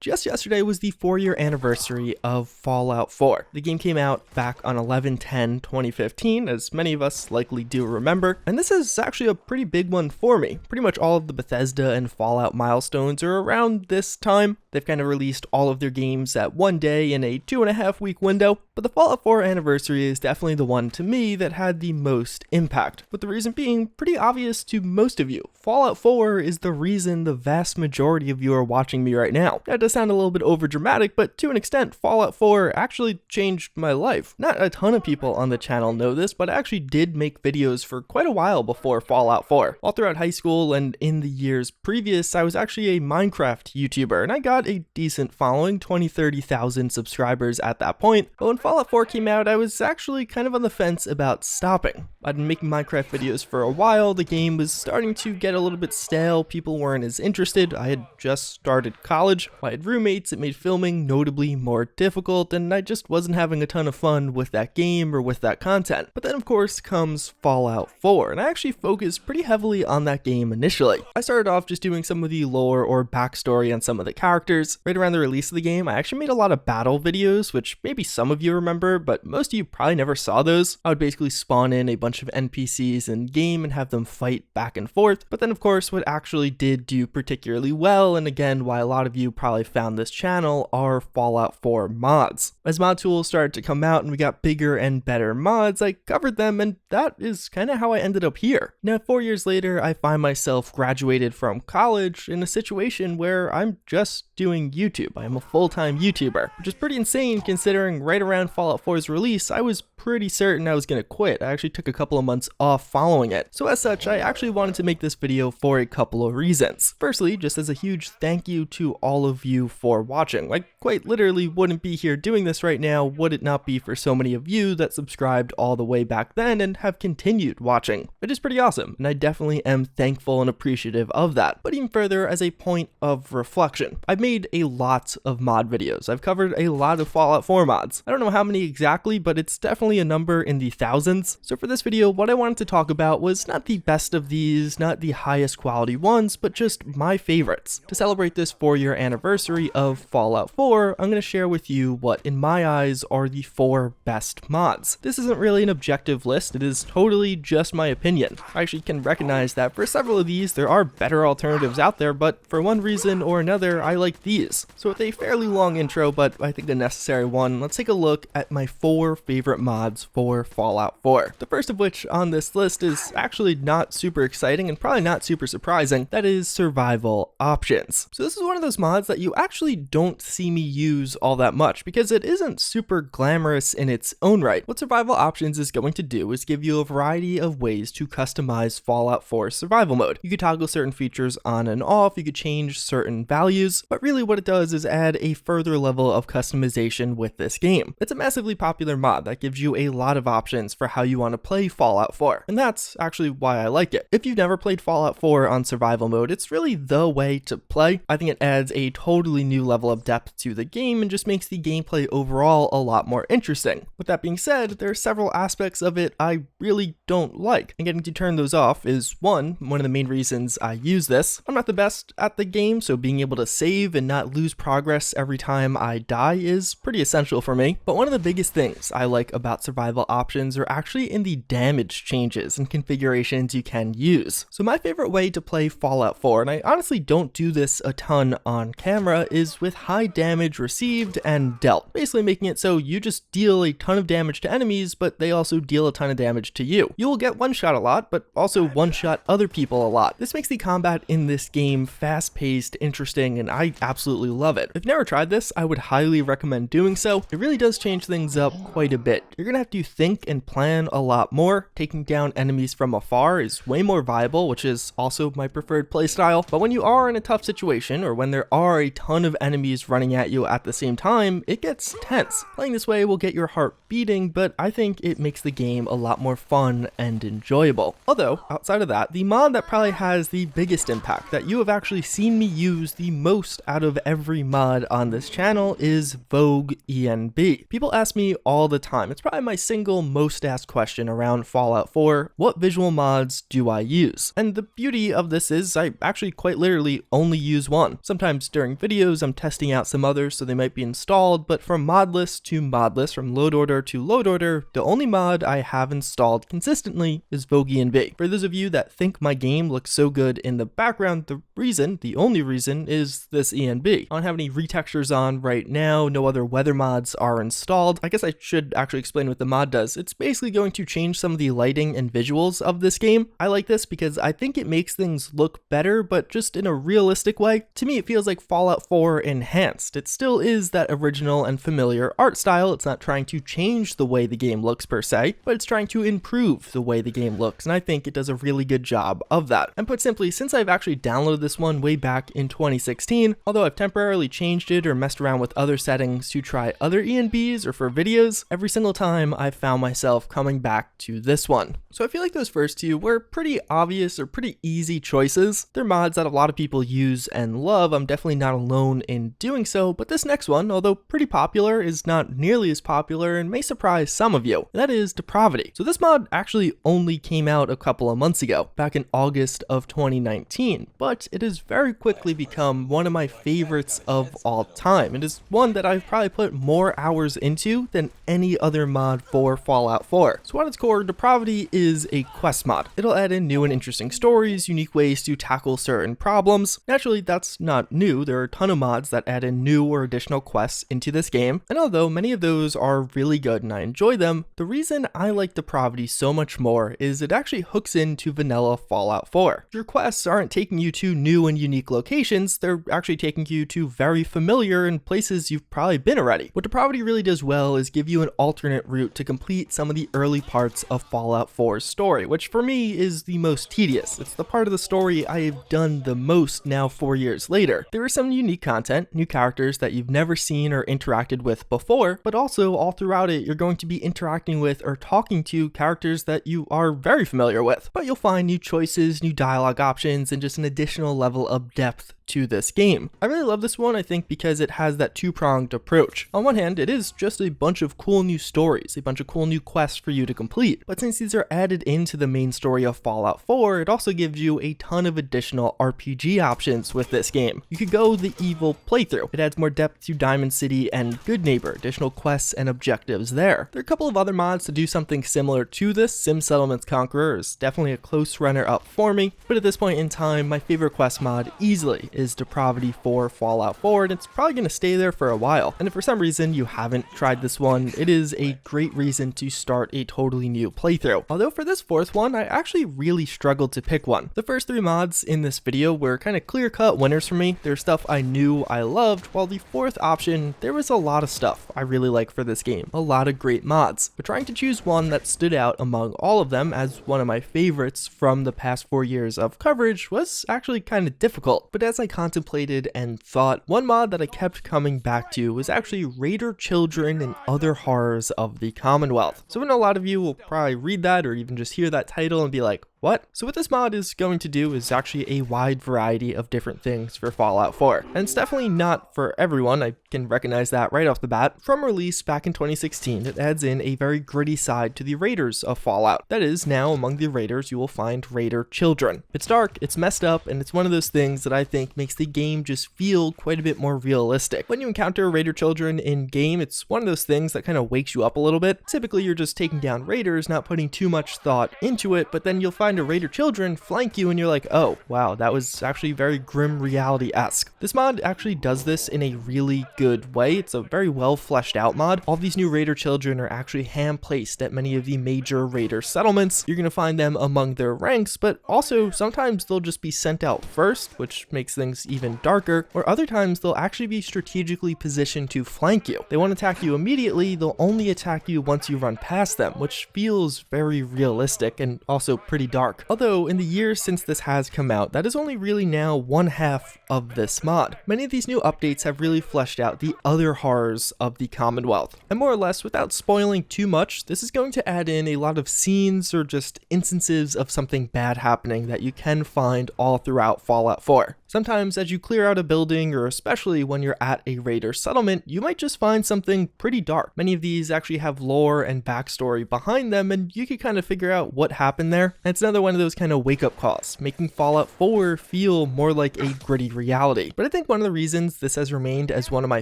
Just yesterday was the 4-year anniversary of Fallout 4. The game came out back on 11/10/2015, as many of us likely do remember, and this is actually a pretty big one for me. Pretty much all of the Bethesda and Fallout milestones are around this time. They've kind of released all of their games at one day in a 2.5-week window, but the Fallout 4 anniversary is definitely the one to me that had the most impact, with the reason being pretty obvious to most of you. Fallout 4 is the reason the vast majority of you are watching me right now. That does sound a little bit overdramatic, but to an extent, Fallout 4 actually changed my life. Not a ton of people on the channel know this, but I actually did make videos for quite a while before Fallout 4. All throughout high school and in the years previous, I was actually a Minecraft YouTuber, and I got a decent following, 20-30,000 subscribers at that point. But when Fallout 4 came out, I was actually kind of on the fence about stopping. I'd been making Minecraft videos for a while, the game was starting to get a little bit stale, people weren't as interested, I had just started college, I had roommates, it made filming notably more difficult, and I just wasn't having a ton of fun with that game or with that content. But then of course comes Fallout 4, and I actually focused pretty heavily on that game initially. I started off just doing some of the lore or backstory on some of the characters. Right around the release of the game, I actually made a lot of battle videos, which maybe some of you remember, but most of you probably never saw those. I would basically spawn in a bunch of NPCs in game and have them fight back and forth. But then of course what actually did do particularly well, and again why a lot of you probably found this channel, are Fallout 4 mods. As mod tools started to come out and we got bigger and better mods, I covered them, and that is kind of how I ended up here. Now 4 years later, I find myself graduated from college in a situation where I'm just doing YouTube. I am a full-time YouTuber, which is pretty insane considering right around Fallout 4's release, I was pretty certain I was gonna quit. I actually took a couple of months off following it. So as such, I actually wanted to make this video for a couple of reasons. Firstly, just as a huge thank you to all of you for watching. I quite literally wouldn't be here doing this right now would it not be for so many of you that subscribed all the way back then and have continued watching. It is pretty awesome, and I definitely am thankful and appreciative of that. But even further, as a point of reflection, I've made a lot of mod videos. I've covered a lot of Fallout 4 mods. I don't know how many exactly, but it's definitely a number in the thousands. So for this video, what I wanted to talk about was not the best of these, not the highest quality ones, but just my favorites. To celebrate this 4-year anniversary of Fallout 4, I'm going to share with you what, in my eyes, are the 4 best mods. This isn't really an objective list, it is totally just my opinion. I actually can recognize that for several of these, there are better alternatives out there, but for one reason or another, I like these. So with a fairly long intro, but I think a necessary one, let's take a look at my 4 favorite mods for Fallout 4. The first of which on this list is actually not super exciting and probably not super surprising. That is survival options. So this is one of those mods that you actually don't see me use all that much because it isn't super glamorous in its own right. What survival options is going to do is give you a variety of ways to customize Fallout 4's survival mode. You could toggle certain features on and off, you could change certain values, but really what it does is add a further level of customization with this game. It's a massively popular mod that gives you a lot of options for how you want to play Fallout 4, and that's actually why I like it. If you've never played Fallout 4 on survival mode, it's really the way to play. I think it adds a totally new level of depth to the game and just makes the gameplay overall a lot more interesting. With that being said, there are several aspects of it I really don't like, and getting to turn those off is one of the main reasons I use this. I'm not the best at the game, so being able to save and not lose progress every time I die is pretty essential for me. But one of the biggest things I like about survival options are actually in the damage changes and configurations you can use. So my favorite way to play Fallout 4, and I honestly don't do this a ton on camera, is with high damage received and dealt. Basically making it so you just deal a ton of damage to enemies, but they also deal a ton of damage to you. You will get one-shot a lot, but also one-shot other people a lot. This makes the combat in this game fast-paced, interesting, and I absolutely love it. If you've never tried this, I would highly recommend doing so. It really does change things up quite a bit. You're gonna have to think and plan a lot more. Taking down enemies from afar is way more viable, which is also my preferred playstyle. But when you are in a tough situation, or when there are a ton of enemies running at you at the same time, it gets tense. Playing this way will get your heart beating, but I think it makes the game a lot more fun and enjoyable. Although, outside of that, the mod that probably has the biggest impact, that you have actually seen me use the most out of every mod on this channel is Vogue ENB. People ask me all the time, it's probably my single most asked question around Fallout 4, what visual mods do I use? And the beauty of this is I actually quite literally only use one. Sometimes during videos I'm testing out some others so they might be installed, but from mod list to mod list, from load order to load order, the only mod I have installed consistently is Vogue ENB. For those of you that think my game looks so good in the background, the only reason is this ENB. I don't have any retextures on right now, no other weather mods are installed. I guess I should actually explain what the mod does. It's basically going to change some of the lighting and visuals of this game. I like this because I think it makes things look better, but just in a realistic way. To me, it feels like Fallout 4 enhanced. It still is that original and familiar art style. It's not trying to change the way the game looks per se, but it's trying to improve the way the game looks, and I think it does a really good job of that. And put simply, since I've actually downloaded this one way back in 2016, although I've temporarily changed it or messed around with other settings to try other ENBs or for videos, every single time I've found myself coming back to this one. So I feel like those first two were pretty obvious or pretty easy choices. They're mods that a lot of people use and love. I'm definitely not alone in doing so, but this next one, although pretty popular, is not nearly as popular and may surprise some of you. That is Depravity. So this mod actually only came out a couple of months ago, back in August of 2019, but it has very quickly become one of my favorites of all time. It is one that I've probably put more hours into than any other mod for Fallout 4. So at its core, Depravity is a quest mod. It'll add in new and interesting stories, unique ways to tackle certain problems. Naturally, that's not new. There are a ton of mods that add in new or additional quests into this game, and although many of those are really good and I enjoy them, the reason I like Depravity so much more is it actually hooks into vanilla Fallout 4. Your quests aren't taking you to new and unique locations, they're actually taking you to very familiar and places you've probably been already. What Depravity really does well is give you an alternate route to complete some of the early parts of Fallout 4's story, which for me is the most tedious. It's the part of the story I have done the most now 4 years later. There is some unique content, new characters that you've never seen or interacted with before, but also all throughout it you're going to be interacting with or talking to characters that you are very familiar with. But you'll find new choices, new dialogue options, and just an additional level of depth to this game. I really love this one, I think, because it has that two-pronged approach. On one hand, it is just a bunch of cool new stories, a bunch of cool new quests for you to complete, but since these are added into the main story of Fallout 4, it also gives you a ton of additional RPG options with this game. You could go the evil playthrough. It adds more depth to Diamond City and Good Neighbor, additional quests and objectives there. There are a couple of other mods to do something similar to this. Sim Settlements Conqueror is definitely a close runner-up for me, but at this point in time, my favorite quest mod easily is Depravity for Fallout 4, and it's probably going to stay there for a while. And if for some reason you haven't tried this one, it is a great reason to start a totally new playthrough. Although for this fourth one, I actually really struggled to pick one. The first three mods in this video were kind of clear-cut winners for me. There's stuff I knew I loved, while the fourth option, there was a lot of stuff I really like for this game. A lot of great mods. But trying to choose one that stood out among all of them as one of my favorites from the past 4 years of coverage was actually kind of difficult. But as I contemplated and thought, one mod that I kept coming back to was actually Raider Children and Other Horrors of the Commonwealth. So I know a lot of you will probably read that or even just hear that title and be like, what? So what this mod is going to do is actually a wide variety of different things for Fallout 4. And it's definitely not for everyone, I can recognize that right off the bat. From release back in 2016, it adds in a very gritty side to the Raiders of Fallout. That is, now among the Raiders you will find Raider Children. It's dark, it's messed up, and it's one of those things that I think makes the game just feel quite a bit more realistic. When you encounter Raider Children in game, it's one of those things that kind of wakes you up a little bit. Typically you're just taking down Raiders, not putting too much thought into it, but then you'll find a Raider Children flank you and you're like, oh wow, that was actually very grim reality-esque. This mod actually does this in a really good way. It's a very well fleshed out mod. All these new Raider Children are actually hand placed at many of the major Raider settlements. You're gonna find them among their ranks, but also sometimes they'll just be sent out first, which makes things even darker, or other times they'll actually be strategically positioned to flank you. They won't attack you immediately, they'll only attack you once you run past them, which feels very realistic and also pretty dark. Although in the years since this has come out, that is only really now one half of this mod. Many of these new updates have really fleshed out the other horrors of the Commonwealth. And more or less, without spoiling too much, this is going to add in a lot of scenes or just instances of something bad happening that you can find all throughout Fallout 4. Sometimes as you clear out a building, or especially when you're at a raider settlement, you might just find something pretty dark. Many of these actually have lore and backstory behind them, and you can kind of figure out what happened there. And it's another one of those kind of wake-up calls, making Fallout 4 feel more like a gritty reality. But I think one of the reasons this has remained as one of my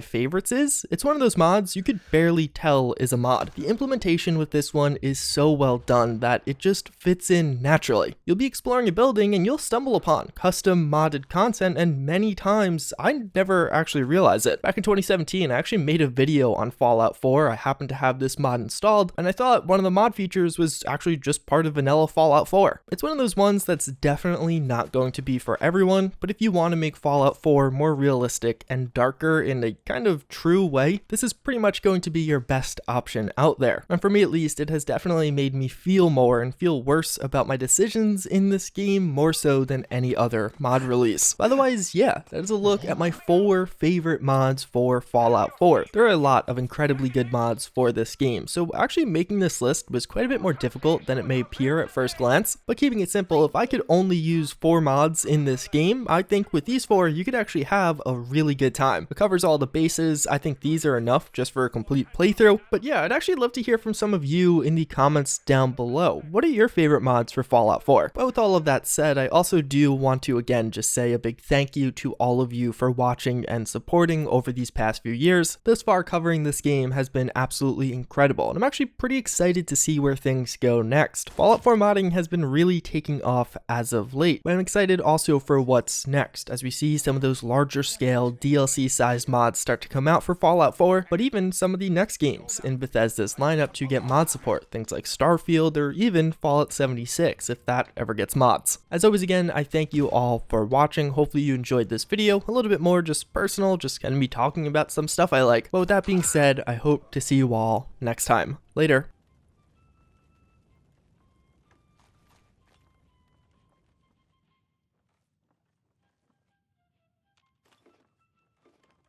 favorites is, it's one of those mods you could barely tell is a mod. The implementation with this one is so well done that it just fits in naturally. You'll be exploring a building and you'll stumble upon custom modded content, and many times I never actually realized it. Back in 2017, I actually made a video on Fallout 4. I happened to have this mod installed, and I thought one of the mod features was actually just part of vanilla Fallout 4. It's one of those ones that's definitely not going to be for everyone, but if you want to make Fallout 4 more realistic and darker in a kind of true way, this is pretty much going to be your best option out there. And for me at least, it has definitely made me feel more and feel worse about my decisions in this game, more so than any other mod release. Otherwise, yeah, that is a look at my 4 favorite mods for Fallout 4. There are a lot of incredibly good mods for this game, so actually making this list was quite a bit more difficult than it may appear at first glance. But keeping it simple, if I could only use 4 mods in this game, I think with these 4 you could actually have a really good time. It covers all the bases. I think these are enough just for a complete playthrough. But yeah, I'd actually love to hear from some of you in the comments down below. What are your favorite mods for Fallout 4? But with all of that said, I also do want to again just say a big thank you to all of you for watching and supporting over these past few years. Thus far, covering this game has been absolutely incredible, and I'm actually pretty excited to see where things go next. Fallout 4 modding has been really taking off as of late, but I'm excited also for what's next as we see some of those larger scale DLC sized mods start to come out for Fallout 4, but even some of the next games in Bethesda's lineup to get mod support, things like Starfield or even Fallout 76 if that ever gets mods. As always, again, I thank you all for watching. Hopefully you enjoyed this video, a little bit more just personal, just kind of me talking about some stuff I like. But with that being said, I hope to see you all next time. Later.